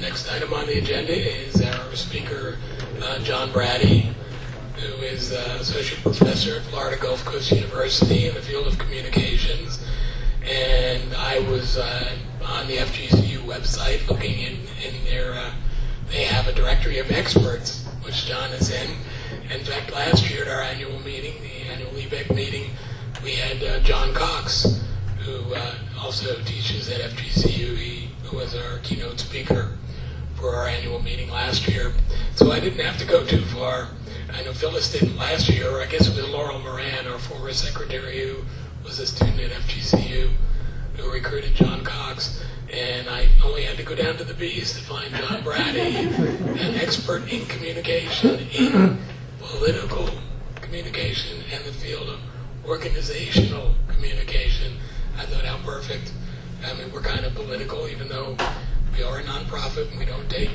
Next item on the agenda is our speaker, John Brady, who is Associate Professor at Florida Gulf Coast University in the field of communications. And I was on the FGCU website looking in their, they have a directory of experts, which John is in. In fact, last year at our annual meeting, the annual EBEC meeting, we had John Cox, who also teaches at FGCU. He was our keynote speaker for our annual meeting last year. So I didn't have to go too far. I know Phyllis didn't last year, or I guess it was Laurel Moran, our former secretary, who was a student at FGCU, who recruited John Cox. And I only had to go down to the B's to find John Brady, an expert in communication, in political communication, and the field of organizational communication. I thought, how perfect. I mean, we're kind of political, even though we are a nonprofit and we don't take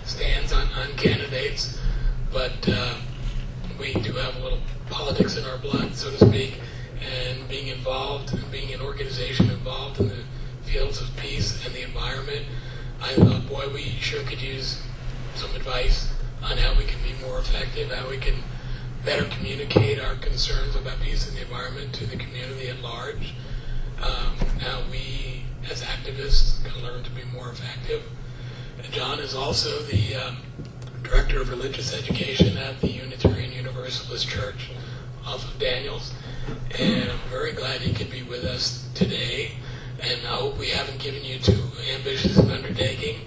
stands on candidates, but we do have a little politics in our blood, so to speak, and being involved and being an organization involved in the fields of peace and the environment, I thought, boy, we sure could use some advice on how we can be more effective, how we can better communicate our concerns about peace and the environment to the community at large, how we as activists can learn to be more effective. And John is also the Director of Religious Education at the Unitarian Universalist Church off of Daniels, and I'm very glad he could be with us today. And I hope we haven't given you too ambitious an undertaking,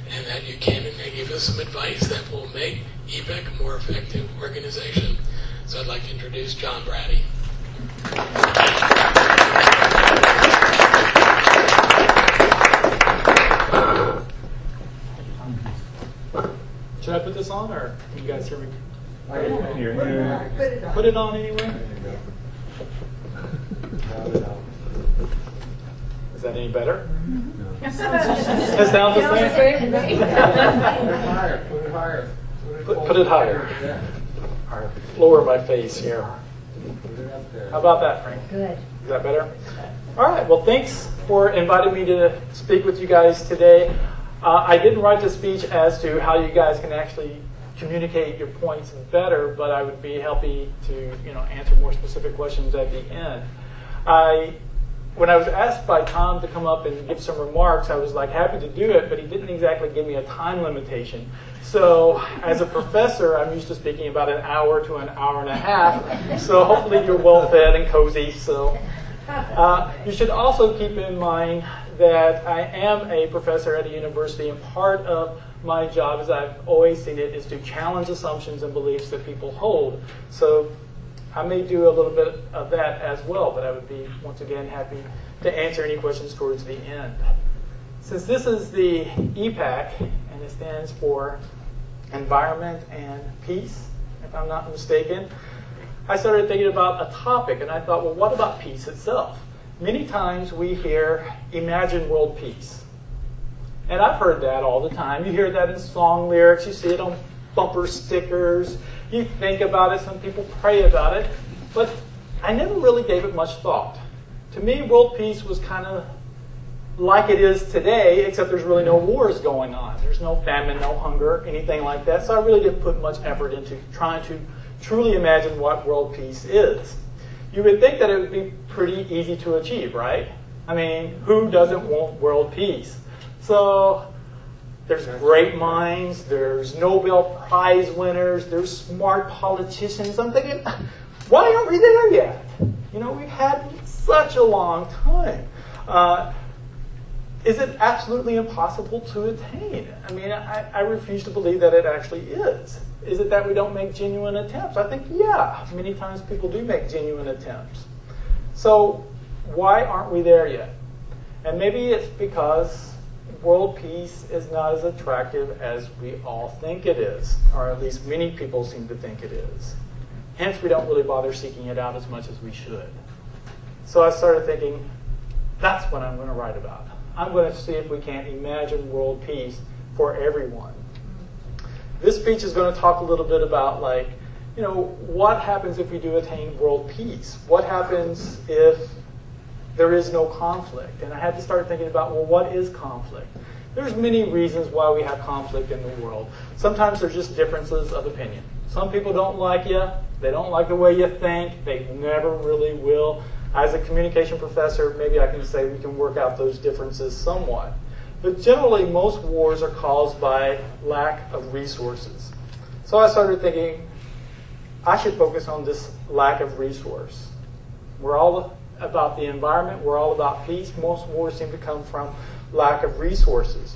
and that you can give us some advice that will make EBEC a more effective organization. So I'd like to introduce John Brady. Should I put this on, or can you guys hear me? Here. Put it on anyway. Is that any better? No. It sounds the same? Put it higher. Put it higher. Put it higher. Lower my face here. Put it up there. How about that, Frank? Good. Is that better? All right. Well, thanks for inviting me to speak with you guys today. I didn't write the speech as to how you guys can actually communicate your points better, but I would be happy to, answer more specific questions at the end. When I was asked by Tom to come up and give some remarks, I was happy to do it, but he didn't exactly give me a time limitation. So as a professor, I'm used to speaking about an hour to an hour and a half. So hopefully you're well fed and cozy. So you should also keep in mind that I am a professor at a university, and part of my job, as I've always seen it, is to challenge assumptions and beliefs that people hold. So I may do a little bit of that as well, but I would be, once again, happy to answer any questions towards the end. Since this is the EPAC, and it stands for Environment and Peace, if I'm not mistaken, I started thinking about a topic, and I thought, well, what about peace itself? Many times we hear, imagine world peace. And I've heard that all the time. You hear that in song lyrics, you see it on bumper stickers, you think about it, some people pray about it, but I never really gave it much thought. To me, world peace was kind of like it is today, except there's really no wars going on. There's no famine, no hunger, anything like that. So I really didn't put much effort into trying to truly imagine what world peace is. You would think that it would be pretty easy to achieve, right? I mean, who doesn't want world peace? So there's great minds, there's Nobel Prize winners, there's smart politicians. I'm thinking, why aren't we there yet? We've had such a long time. Is it absolutely impossible to attain? I mean, I refuse to believe that it actually is. Is it that we don't make genuine attempts? I think, yeah, many times people do make genuine attempts. So why aren't we there yet? And maybe it's because world peace is not as attractive as we all think it is, or at least many people seem to think it is. Hence, we don't really bother seeking it out as much as we should. So I started thinking, that's what I'm going to write about. I'm going to see if we can imagine world peace for everyone. This speech is going to talk a little bit about, what happens if we do attain world peace? What happens if there is no conflict. And I had to start thinking about, well, what is conflict? There's many reasons why we have conflict in the world. Sometimes there's just differences of opinion. Some people don't like you. They don't like the way you think. They never really will. As a communication professor, maybe I can say we can work out those differences somewhat. But generally, most wars are caused by lack of resources. So I started thinking, I should focus on this lack of resource. We're all about the environment. We're all about peace. Most wars seem to come from lack of resources.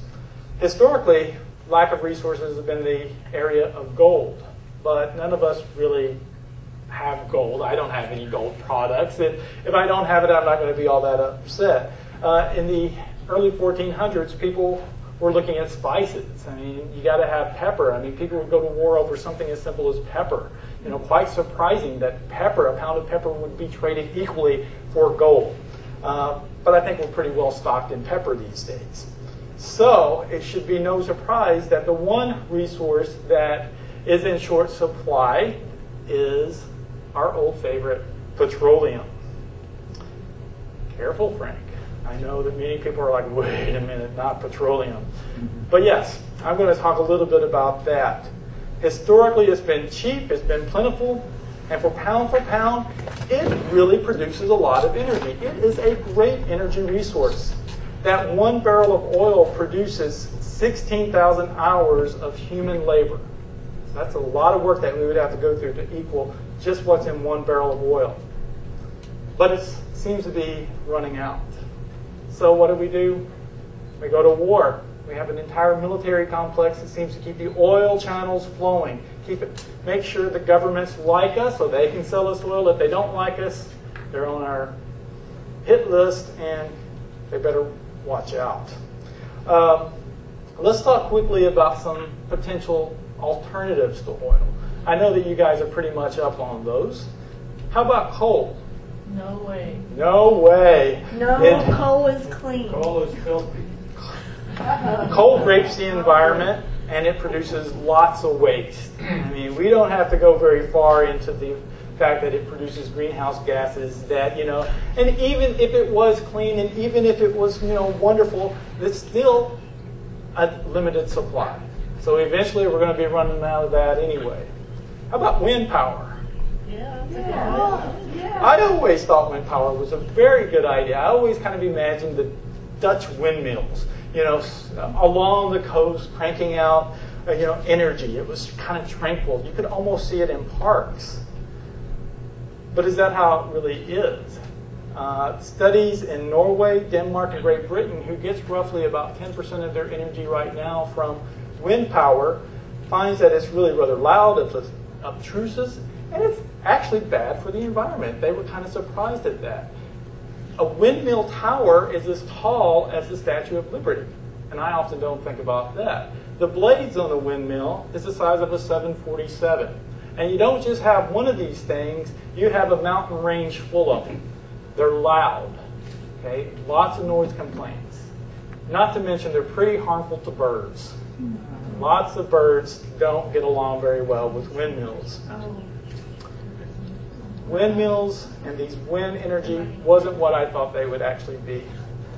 Historically, lack of resources has been the area of gold. But none of us really have gold. I don't have any gold products. If I don't have it, I'm not going to be all that upset. In the early 1400s, people were looking at spices. I mean, you got to have pepper. I mean, people would go to war over something as simple as pepper. You know, quite surprising that pepper, a pound of pepper, would be traded equally for gold. But I think we're pretty well stocked in pepper these days. So it should be no surprise that the one resource that is in short supply is our old favorite, petroleum. Careful, Frank. I know that many people are like, wait a minute, not petroleum. But yes, I'm going to talk a little bit about that. Historically, it's been cheap, it's been plentiful, and for pound, it really produces a lot of energy. It is a great energy resource. That 1 barrel of oil produces 16,000 hours of human labor. So that's a lot of work that we would have to go through to equal just what's in 1 barrel of oil. But it seems to be running out. So what do? We go to war. We have an entire military complex that seems to keep the oil channels flowing. Make sure the governments like us so they can sell us oil. If they don't like us, they're on our hit list and they better watch out. Let's talk quickly about some potential alternatives to oil. I know that you guys are pretty much up on those. How about coal? No way. No way. No, coal is clean. Coal is filthy. Coal rapes the environment and it produces lots of waste. I mean, we don't have to go very far into the fact that it produces greenhouse gases that, and even if it was clean and even if it was, wonderful, it's still a limited supply. So eventually we're going to be running out of that anyway. How about wind power? Yeah. I always thought wind power was a very good idea. I always kind of imagined the Dutch windmills, along the coast cranking out, energy. It was kind of tranquil. You could almost see it in parks. But is that how it really is? Studies in Norway, Denmark, and Great Britain, who gets roughly about 10% of their energy right now from wind power, finds that it's really rather loud, it's obtrusive, and it's actually bad for the environment. They were kind of surprised at that. A windmill tower is as tall as the Statue of Liberty, and I often don't think about that. The blades on the windmill is the size of a 747. And you don't just have one of these things, you have a mountain range full of them. They're loud, okay? Lots of noise complaints. Not to mention they're pretty harmful to birds. Lots of birds don't get along very well with windmills. Windmills and these wind energy wasn't what I thought they would actually be.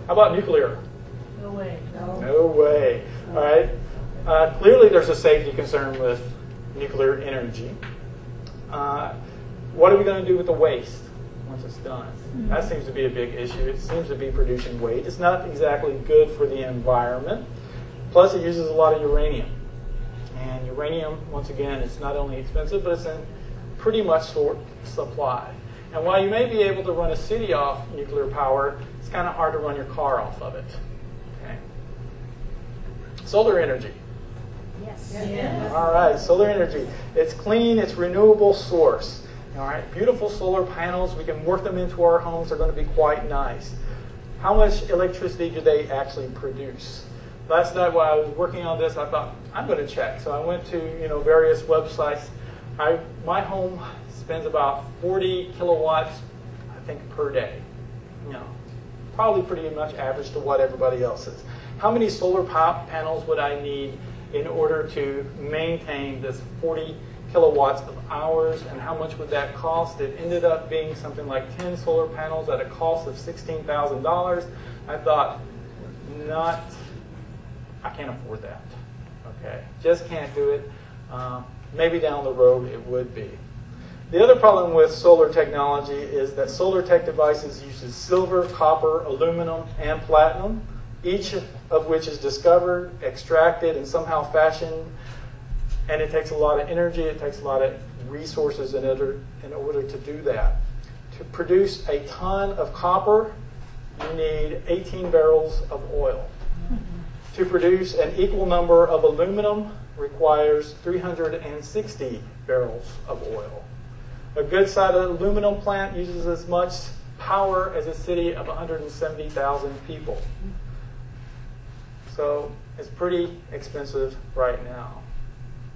How about nuclear? No way. No way. All right. Clearly there's a safety concern with nuclear energy. What are we going to do with the waste once it's done? That seems to be a big issue. It seems to be producing waste. It's not exactly good for the environment. Plus, it uses a lot of uranium. And uranium, once again, it's not only expensive, but it's in pretty much short supply. And while you may be able to run a city off nuclear power, it's kind of hard to run your car off of it. Okay. Solar energy. Yes. All right, solar energy. It's clean, it's renewable source. All right, beautiful solar panels. We can work them into our homes. They're going to be quite nice. How much electricity do they actually produce? Last night while I was working on this, I thought, I'm going to check. So I went to various websites. My home spends about 40 kilowatts, I think, per day. Probably pretty much average to what everybody else is. How many solar panels would I need in order to maintain this 40 kilowatts of hours, and how much would that cost? It ended up being something like 10 solar panels at a cost of $16,000. I thought, I can't afford that. Okay, just can't do it. Maybe down the road it would be. The other problem with solar technology is that solar tech devices uses silver, copper, aluminum, and platinum, each of which is discovered, extracted, and somehow fashioned. And it takes a lot of energy, it takes a lot of resources in order to do that. To produce a ton of copper, you need 18 barrels of oil. To produce an equal number of aluminum requires 360 barrels of oil. A good-sized aluminum plant uses as much power as a city of 170,000 people. So it's pretty expensive right now.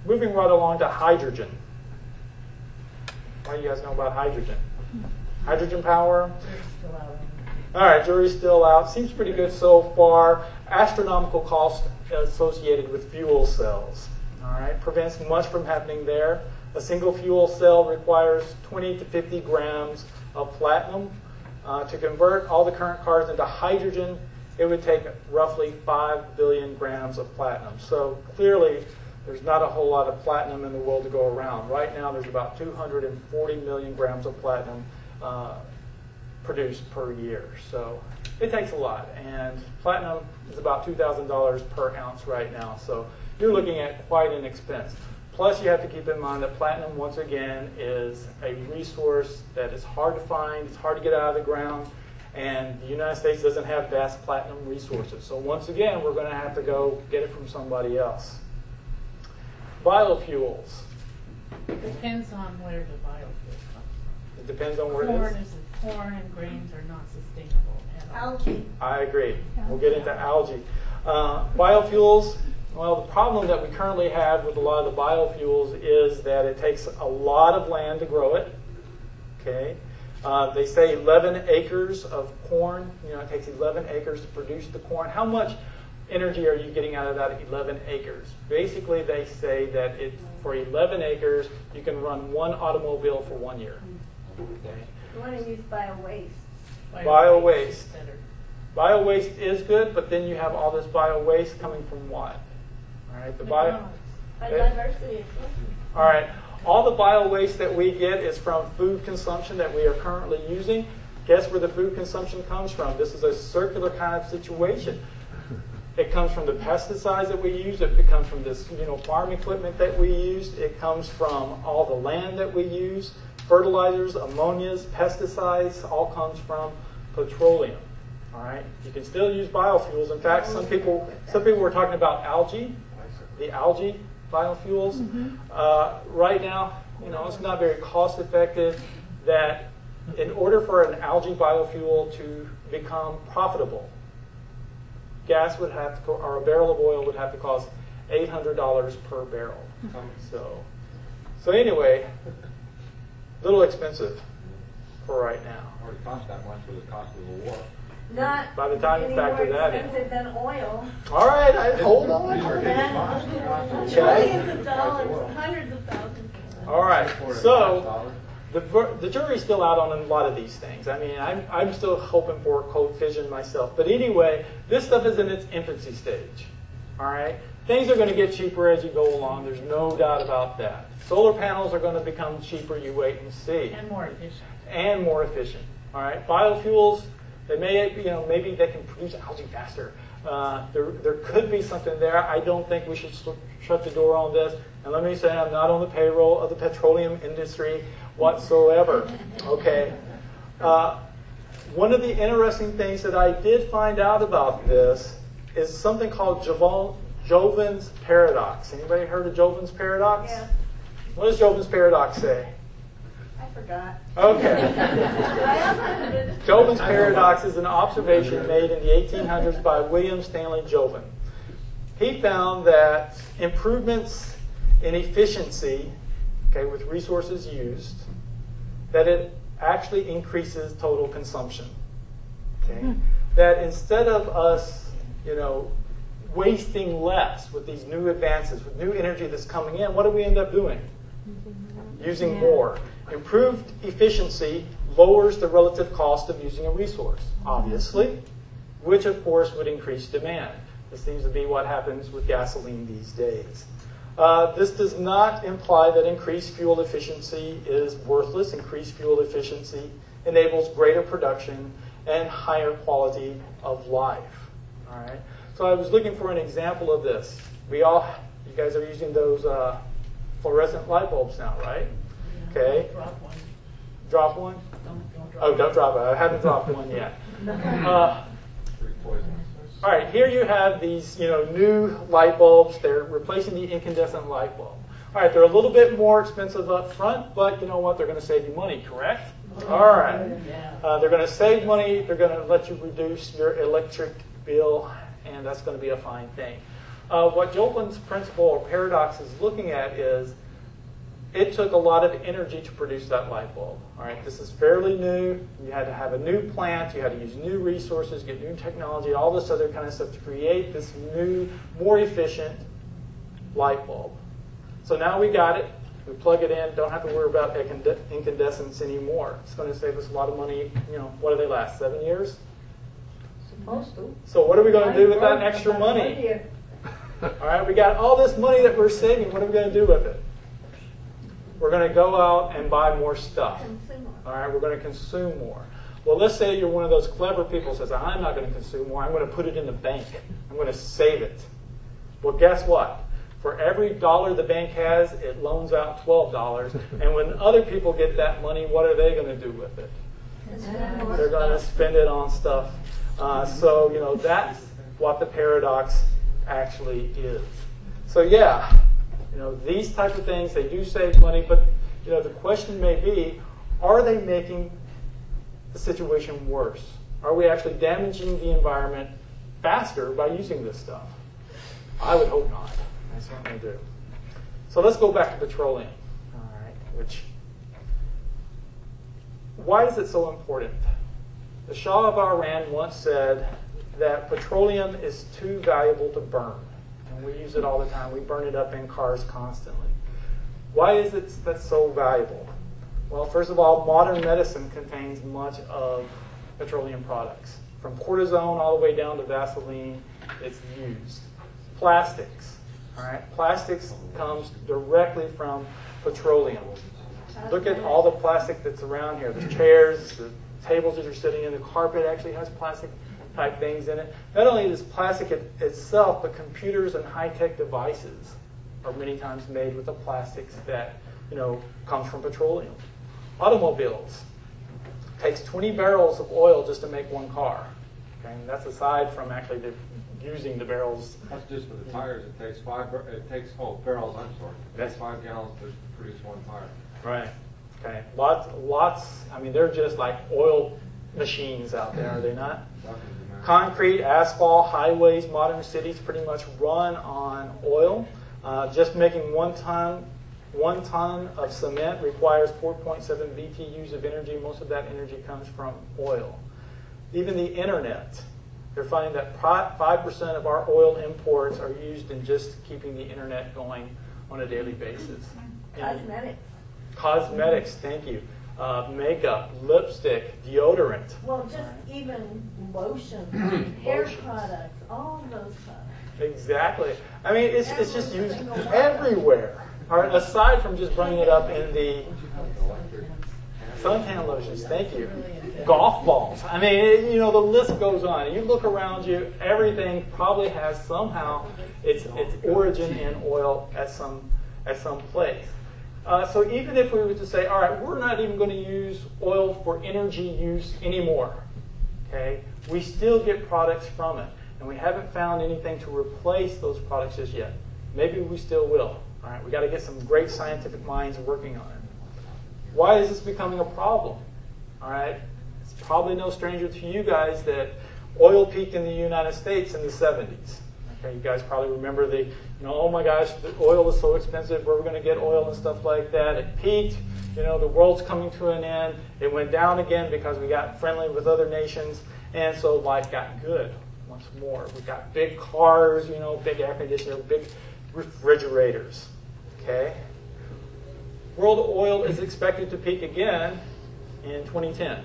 Moving right along to hydrogen. What do you guys know about hydrogen? Hydrogen power? Still out. All right, jury's still out. Seems pretty good so far. Astronomical cost associated with fuel cells. All right, prevents much from happening there. A single fuel cell requires 20 to 50 grams of platinum. To convert all the current cars into hydrogen, it would take roughly 5 billion grams of platinum. So clearly, there's not a whole lot of platinum in the world to go around. Right now, there's about 240 million grams of platinum produced per year. So it takes a lot. And platinum is about $2,000 per ounce right now. So you're looking at quite an expense. Plus, you have to keep in mind that platinum, once again, is a resource that is hard to find. It's hard to get out of the ground. And the United States doesn't have vast platinum resources. So once again, we're going to have to go get it from somebody else. Biofuels. Depends on where the biofuel comes from. It depends on where it is. Corn and grains are not sustainable at all. Algae. I agree. We'll get into algae. Biofuels, well, the problem that we currently have with a lot of the biofuels is that it takes a lot of land to grow it. Okay. They say 11 acres of corn. It takes 11 acres to produce the corn. How much energy are you getting out of that 11 acres? Basically, they say that for 11 acres, you can run one automobile for 1 year. Okay. You want to use bio-waste. Bio-waste. Better. Bio-waste is good, but then you have all this bio-waste coming from what? All right, Biodiversity. All right, all the bio-waste that we get is from food consumption that we are currently using. Guess where the food consumption comes from? This is a circular kind of situation. It comes from the pesticides that we use. It comes from this, farm equipment that we use. It comes from all the land that we use. Fertilizers, ammonias, pesticides, all comes from petroleum. All right. You can still use biofuels. In fact, some people were talking about algae, the algae biofuels. Right now, it's not very cost effective. That in order for an algae biofuel to become profitable, gas would have to, or a barrel of oil would have to cost $800 per barrel. So anyway, a little expensive for right now. Or it costs that much for the cost of the war. Not By the time you any factor more that in. expensive than oil. All right, hold on. Trillions of dollars, hundreds of thousands. All right, so the jury's still out on a lot of these things. I mean, I'm still hoping for cold fission myself. But anyway, this stuff is in its infancy stage. All right, things are going to get cheaper as you go along. There's no doubt about that. Solar panels are going to become cheaper. You wait and see. And more efficient. And more efficient. All right, biofuels. They may, maybe they can produce algae faster. There could be something there. I don't think we should shut the door on this. And let me say, I'm not on the payroll of the petroleum industry whatsoever. Okay. One of the interesting things that I did find out about this is something called Joven's paradox. Anybody heard of Joven's paradox? Yeah. What does Joven's paradox say? I forgot. Okay. Joven's paradox is an observation made in the 1800s by William Stanley Joven. He found that improvements in efficiency, with resources used, that it actually increases total consumption. Okay? That instead of us, wasting less with these new advances, with new energy that's coming in, what do we end up doing? Using more. Improved efficiency lowers the relative cost of using a resource, obviously, which of course would increase demand. This seems to be what happens with gasoline these days. This does not imply that increased fuel efficiency is worthless. Increased fuel efficiency enables greater production and higher quality of life. All right. So I was looking for an example of this. You guys are using those fluorescent light bulbs now, right? Okay. Drop one. Drop one? Don't drop Oh, don't drop it. I haven't dropped one yet. All right, here you have these, new light bulbs. They're replacing the incandescent light bulb. All right, they're a little bit more expensive up front, but you know what? They're going to save you money, correct? All right. They're going to save money. They're going to let you reduce your electric bill, and that's going to be a fine thing. What Jolton's principle or paradox is looking at is it took a lot of energy to produce that light bulb. All right, this is fairly new. You had to have a new plant. You had to use new resources, get new technology, all this other kind of stuff to create this new, more efficient light bulb. So now we got it. We plug it in. Don't have to worry about incandescence anymore. It's going to save us a lot of money. What do they last? 7 years? Supposed to. So what are we going to do with that extra money? All right, we got all this money that we're saving. What are we going to do with it? We're going to go out and buy more stuff. All right, we're going to consume more. Well, let's say you're one of those clever people who says, I'm not going to consume more. I'm going to put it in the bank. I'm going to save it. Well, guess what? For every dollar the bank has, it loans out $12. And when other people get that money, what are they going to do with it? They're going to spend it on stuff. So, that's what the paradox actually is. So, yeah. These type of things, they do save money, but, the question may be, are they making the situation worse? Are we actually damaging the environment faster by using this stuff? I would hope not. I certainly do. So let's go back to petroleum. All right, why is it so important? The Shah of Iran once said that petroleum is too valuable to burn. And we use it all the time. We burn it up in cars constantly. Why is it that's so valuable? Well, first of all, modern medicine contains much of petroleum products. From cortisone all the way down to Vaseline, it's used. Plastics. All right, plastics comes directly from petroleum. Look at all the plastic that's around here. The chairs, the tables that you're sitting in, the carpet actually has plastic type things in it. Not only is plastic itself, but computers and high-tech devices are many times made with the plastics that comes from petroleum. Automobiles takes 20 barrels of oil just to make one car. Okay? And that's aside from actually using the barrels. That's just for the tires. It takes barrels. I'm sorry. It takes 5 gallons to produce one tire. Right. Okay. Lots. I mean, they're just like oil machines out there, are they not? Concrete, asphalt, highways, modern cities pretty much run on oil. Just making 1 ton of cement requires 4.7 BTUs of energy. Most of that energy comes from oil. Even the internet, they're finding that 5% of our oil imports are used in just keeping the internet going on a daily basis. Cosmetics, thank you. Makeup, lipstick, deodorant. Well, just even lotion, hair products, all those products. Exactly. I mean, it's just used everywhere. All right, aside from just bringing it up in the suntan lotions, thank you. Golf balls. I mean, the list goes on. You look around you, everything probably has somehow its origin in oil at some place. So even if we were to say, all right, we're not even going to use oil for energy use anymore, okay, we still get products from it. And we haven't found anything to replace those products just yet. Maybe we still will. All right, we got to get some great scientific minds working on it. Why is this becoming a problem? All right, it's probably no stranger to you guys that oil peaked in the United States in the 70s. Okay, you guys probably remember oh my gosh, the oil is so expensive, where we're going to get oil and stuff like that. It peaked, the world's coming to an end. It went down again because we got friendly with other nations, and so life got good once more. We got big cars, big air conditioner, big refrigerators, okay? World oil is expected to peak again in 2010.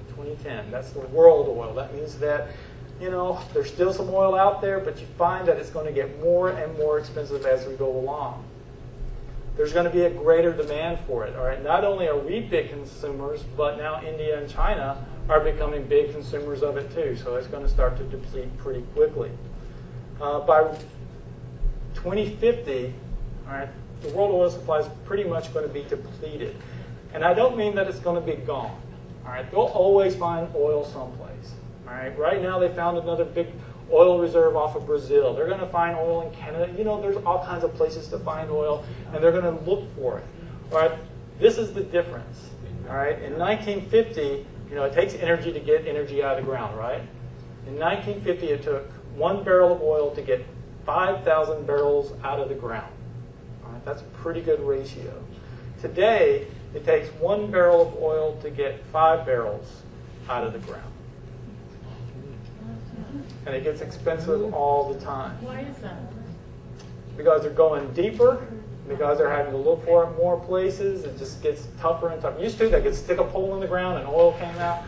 2010, that's the world oil. That means that, you know, there's still some oil out there, but you find that it's going to get more and more expensive as we go along. There's going to be a greater demand for it. All right, not only are we big consumers, but now India and China are becoming big consumers of it too. So it's going to start to deplete pretty quickly. By 2050, all right, the world oil supply is pretty much going to be depleted. And I don't mean that it's going to be gone. All right, they'll always find oil someplace. All right, right now they found another big oil reserve off of Brazil. They're going to find oil in Canada. You know, there's all kinds of places to find oil, and they're going to look for it. All right, this is the difference. All right, in 1950, you know, it takes energy to get energy out of the ground, right? In 1950, it took 1 barrel of oil to get 5,000 barrels out of the ground. All right, that's a pretty good ratio. Today, it takes 1 barrel of oil to get 5 barrels out of the ground. And it gets expensive all the time. Why is that? Because they're going deeper, because they're having to look for it more places. It just gets tougher and tougher. Used to, they could stick a pole in the ground and oil came out.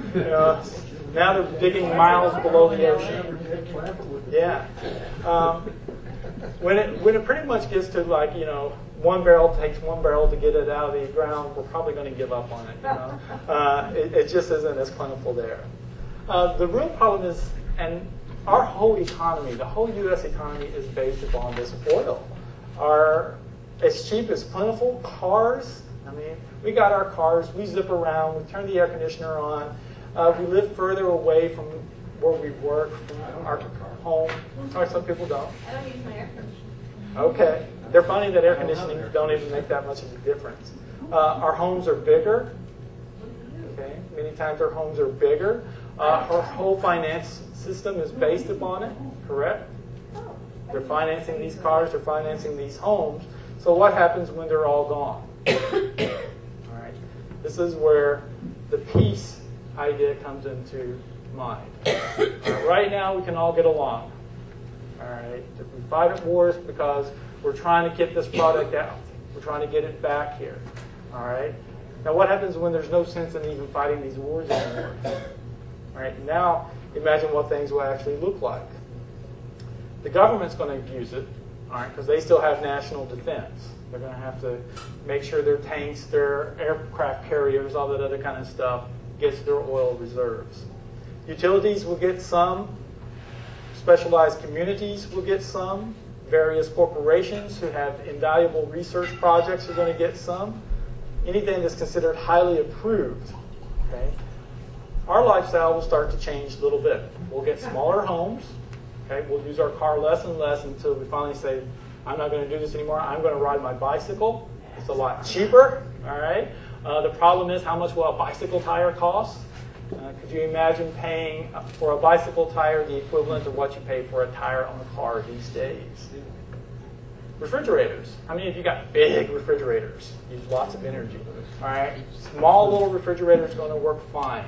Now they're digging miles below the ocean. Yeah. When it pretty much gets to, like, you know, 1 barrel takes 1 barrel to get it out of the ground, we're probably going to give up on it. You know? It just isn't as plentiful there. The real problem is, and our whole economy, the whole U.S. economy is based upon this oil. It's cheap, it's plentiful. Cars, I mean, we got our cars, we zip around, we turn the air conditioner on. We live further away from where we work, from our home. Sorry, some people don't. I don't use my air conditioner. Okay. They're finding that air conditioning don't even make that much of a difference. Our homes are bigger. Okay. Many times our homes are bigger. Our whole finance system is based upon it, correct? They're financing these cars, they're financing these homes. So what happens when they're all gone? All right. This is where the peace idea comes into mind. Right now we can all get along. All right. We fight at wars because we're trying to get this product out. We're trying to get it back here. All right. Now what happens when there's no sense in even fighting these wars anymore? All right. Now imagine what things will actually look like. The government's going to use it, all right, because they still have national defense. They're going to have to make sure their tanks, their aircraft carriers, all that other kind of stuff gets their oil reserves. Utilities will get some. Specialized communities will get some. Various corporations who have invaluable research projects are going to get some. Anything that's considered highly approved. Okay? Our lifestyle will start to change a little bit. We'll get smaller homes. Okay? We'll use our car less and less until we finally say, I'm not going to do this anymore. I'm going to ride my bicycle. It's a lot cheaper. All right. The problem is, how much will a bicycle tire cost? Could you imagine paying for a bicycle tire the equivalent of what you pay for a tire on a car these days? Refrigerators. How many of you got big refrigerators? Use lots of energy. All right. Small little refrigerators are going to work fine.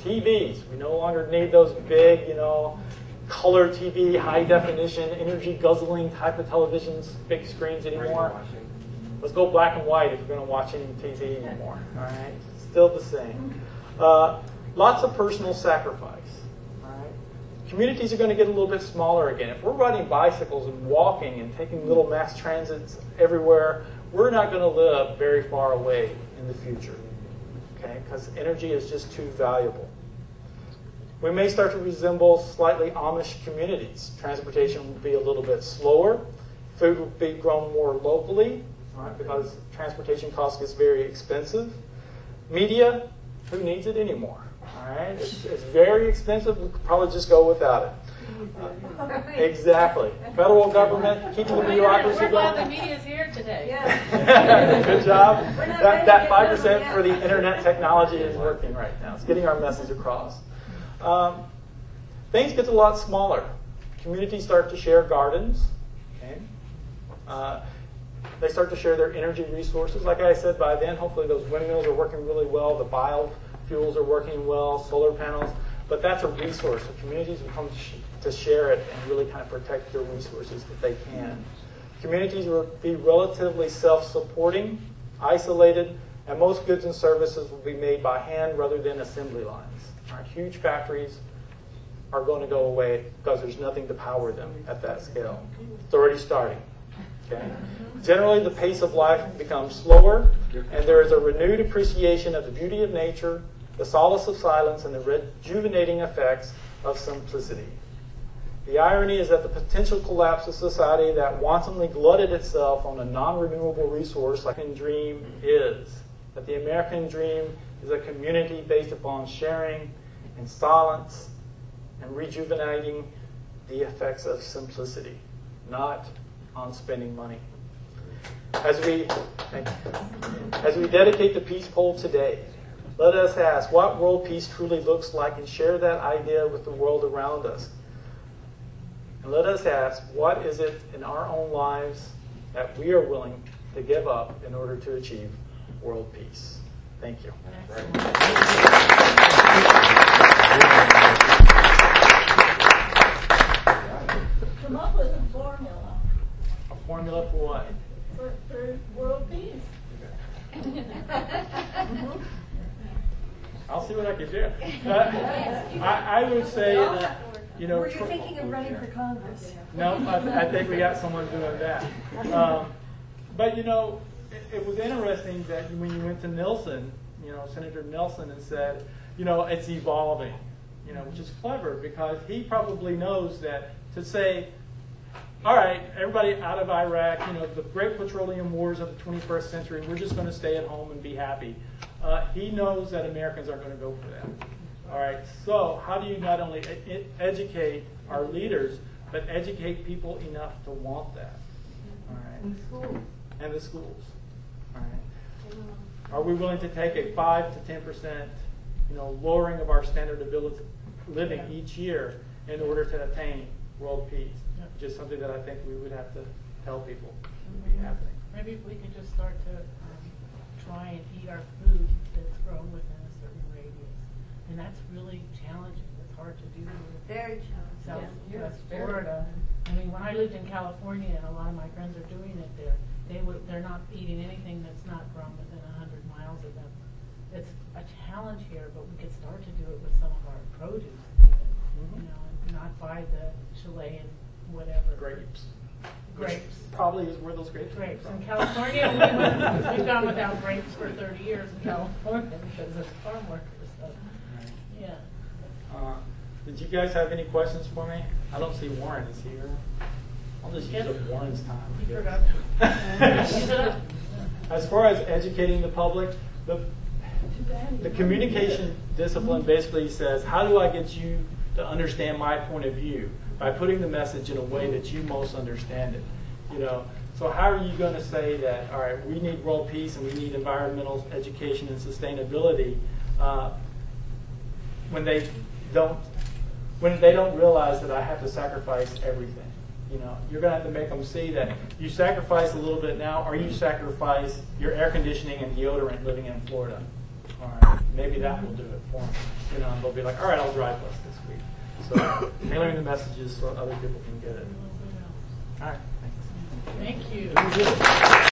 TVs. We no longer need those big, you know, color TV, high definition, energy guzzling type of televisions, big screens anymore. Let's go black and white if you're going to watch any TV anymore. All right. Still the same. Lots of personal sacrifice. All right. Communities are going to get a little bit smaller again. If we're riding bicycles and walking and taking little mass transits everywhere, we're not going to live very far away in the future. Okay, because energy is just too valuable. We may start to resemble slightly Amish communities. Transportation will be a little bit slower. Food will be grown more locally, right, because transportation cost gets very expensive. Media, who needs it anymore? All right, it's very expensive. We could probably just go without it. Exactly. Federal government, keeping the bureaucracy We're glad the going. media's here today. Yeah. Good job. That 5% for the internet technology is working right now. It's getting our message across. Things get a lot smaller. Communities start to share gardens. Okay. They start to share their energy resources. Like I said, by then, hopefully those windmills are working really well. The biofuels are working well, solar panels. But that's a resource. So communities will come to share it and really kind of protect their resources if they can. Communities will be relatively self-supporting, isolated, and most goods and services will be made by hand rather than assembly lines. Our huge factories are going to go away because there's nothing to power them at that scale. It's already starting. Okay? Generally, the pace of life becomes slower, and there is a renewed appreciation of the beauty of nature, the solace of silence, and the rejuvenating effects of simplicity. The irony is that the potential collapse of society that wantonly glutted itself on a non-renewable resource like the American dream is that the American dream is a community based upon sharing and silence and rejuvenating the effects of simplicity, not on spending money. As we dedicate the peace poll today, let us ask what world peace truly looks like and share that idea with the world around us. And let us ask, what is it in our own lives that we are willing to give up in order to achieve world peace? Thank you. Come up with a formula A formula for what? for world peace. I'll see what I can do. I would say that, Were you thinking of running for Congress? No, I think we got someone doing that. But it was interesting that when you went to Nelson, Senator Nelson, and said, it's evolving, which is clever because he probably knows that to say, all right, everybody out of Iraq, the great petroleum wars of the 21st century, we're just going to stay at home and be happy. He knows that Americans aren't going to go for that. All right, so how do you not only educate our leaders, but educate people enough to want that? All right. In school. And the schools. All right. Are we willing to take a 5 to 10%, lowering of our standard of living each year in order to attain world peace? Just something that I think we would have to tell people would be happening. Maybe if we could just start to try and eat our food that's grown within a certain radius. And that's really challenging. It's hard to do with Very challenging. Southwest Florida. I mean, when I lived in California, and a lot of my friends are doing it there, they're not eating anything that's not grown within 100 miles of them. It's a challenge here, but we could start to do it with some of our produce, even, and not buy the Chilean whatever. Grapes. Grapes. Probably is where those grapes Grapes. come In from. California, we've gone without grapes for 30 years in California because of farm workers. So, yeah. Did you guys have any questions for me? I don't see Warren is here. I'll just use up Warren's time. You forgot. As far as educating the public, the communication discipline basically says, how do I get you to understand my point of view? By putting the message in a way that you most understand it. So how are you going to say that, all right, we need world peace and we need environmental education and sustainability when they don't realize that I have to sacrifice everything? You're going to have to make them see that you sacrifice a little bit now, or you sacrifice your air conditioning and deodorant living in Florida. All right, maybe that will do it for them. And they'll be like, all right, I'll drive less this week. So tailoring the messages so other people can get it. All right, thanks. Thank you.